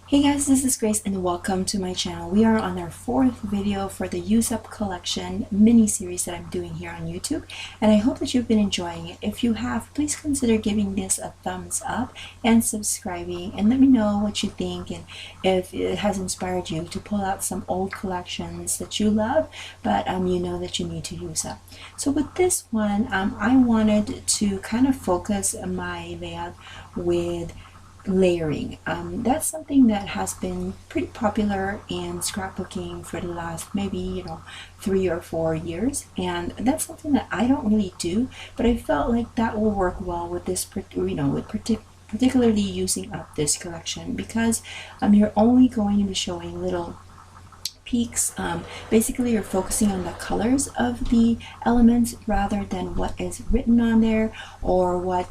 Hey guys, this is Grace and welcome to my channel. We are on our fourth video for the Use Up Collection mini series that I'm doing here on YouTube, and I hope that you've been enjoying it. If you have, please consider giving this a thumbs up and subscribing, and let me know what you think and if it has inspired you to pull out some old collections that you love but you know that you need to use up. So with this one, I wanted to kind of focus my layout with layering. That's something that has been pretty popular in scrapbooking for the last maybe 3 or 4 years, and that's something that I don't really do, but I felt like that will work well with this, particularly using up this collection because you're only going to be showing little peaks. Basically, you're focusing on the colors of the elements rather than what is written on there or what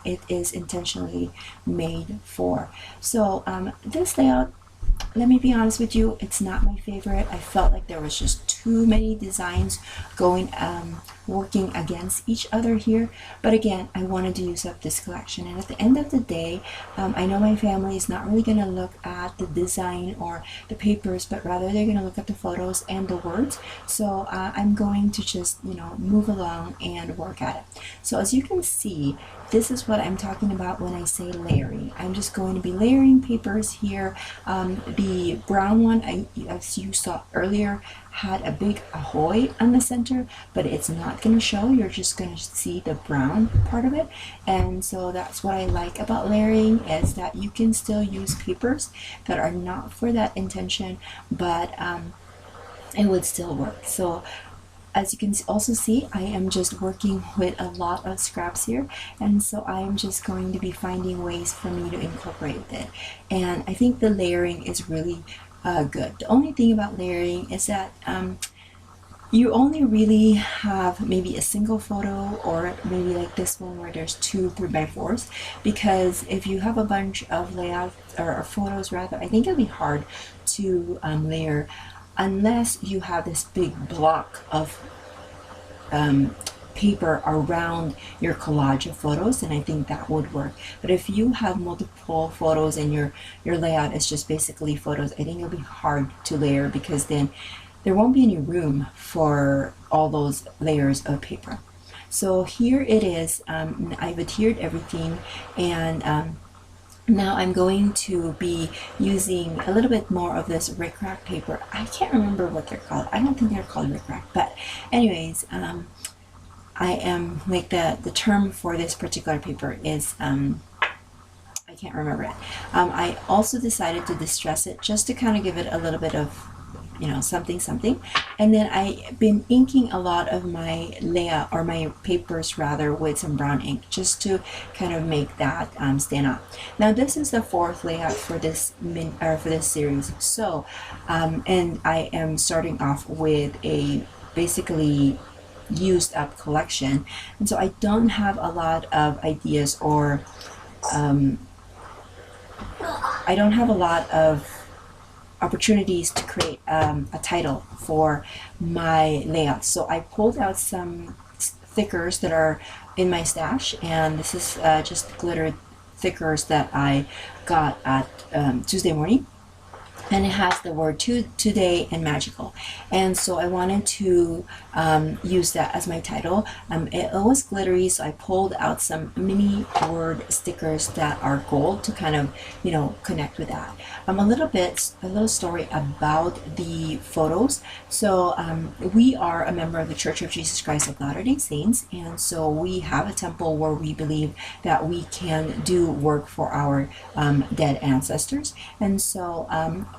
it is intentionally made for. So this layout, let me be honest with you, it's not my favorite. I felt like there was just too many designs going working against each other here, but again, I wanted to use up this collection, and at the end of the day, I know my family is not really going to look at the design or the papers, but rather they're going to look at the photos and the words. So I'm going to just move along and work at it. So as you can see, this is what I'm talking about when I say layering. I'm just going to be layering papers here. The brown one, as you saw earlier, had a big ahoy on the center, but it's not going to show. You're just going to see the brown part of it, and so that's what I like about layering, is that you can still use papers that are not for that intention, but it would still work. So as you can also see, I am just working with a lot of scraps here, and so I am just going to be finding ways for me to incorporate it, and I think the layering is really good. The only thing about layering is that you only really have maybe a single photo, or maybe like this one where there's 2 3x4s, because if you have a bunch of layouts or photos rather, I think it'll be hard to layer unless you have this big block of paper around your collage of photos, and I think that would work. But if you have multiple photos and your layout is just basically photos, I think it'll be hard to layer, because then there won't be any room for all those layers of paper. So here it is. I've adhered everything, and now I'm going to be using a little bit more of this rickrack paper. I can't remember what they're called. I don't think they're called rickrack, but anyways, I am like the term for this particular paper is I can't remember it. I also decided to distress it just to kind of give it a little bit of something, and then I've been inking a lot of my layout, or my papers rather, with some brown ink just to kind of make that stand out. Now this is the 4th layout for this for this series. So and I am starting off with a basically used up collection, and so I don't have a lot of ideas, or I don't have a lot of opportunities to create a title for my layout. So I pulled out some thickers that are in my stash, and this is just glitter thickers that I got at Tuesday Morning, and it has the word today and magical, and so I wanted to use that as my title. It was glittery, so I pulled out some mini word stickers that are gold to kind of connect with that. A little story about the photos. So we are a member of the Church of Jesus Christ of Latter-day Saints, and so we have a temple where we believe that we can do work for our dead ancestors, and so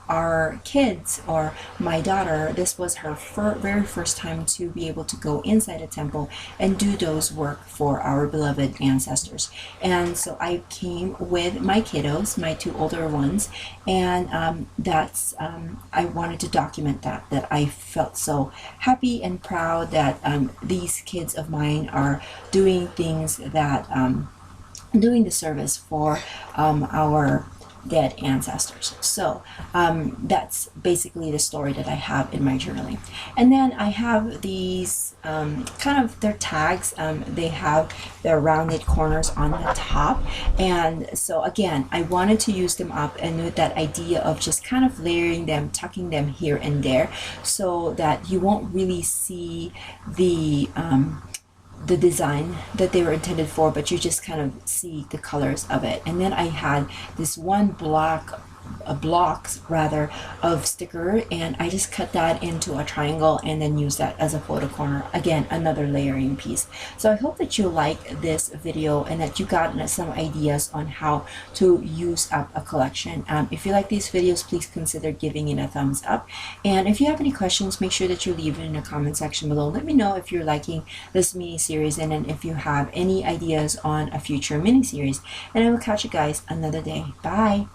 our kids, or my daughter, this was her very first time to be able to go inside a temple and do those work for our beloved ancestors. And so I came with my kiddos, my 2 older ones, and that's I wanted to document that I felt so happy and proud that these kids of mine are doing things that doing the service for our dead ancestors. So that's basically the story that I have in my journaling. And then I have these kind of, their tags. They have their rounded corners on the top, and so again, I wanted to use them up and with that idea of just kind of layering them, tucking them here and there, so that you won't really see the design that they were intended for, but you just kind of see the colors of it. And then I had this one blocks rather of sticker, and I just cut that into a triangle and then use that as a photo corner. Again, another layering piece. So I hope that you like this video and that you got some ideas on how to use up a collection. If you like these videos, please consider giving it a thumbs up, and if you have any questions, make sure that you leave it in the comment section below. Let me know if you're liking this mini series, and then if you have any ideas on a future mini series, and I will catch you guys another day. Bye.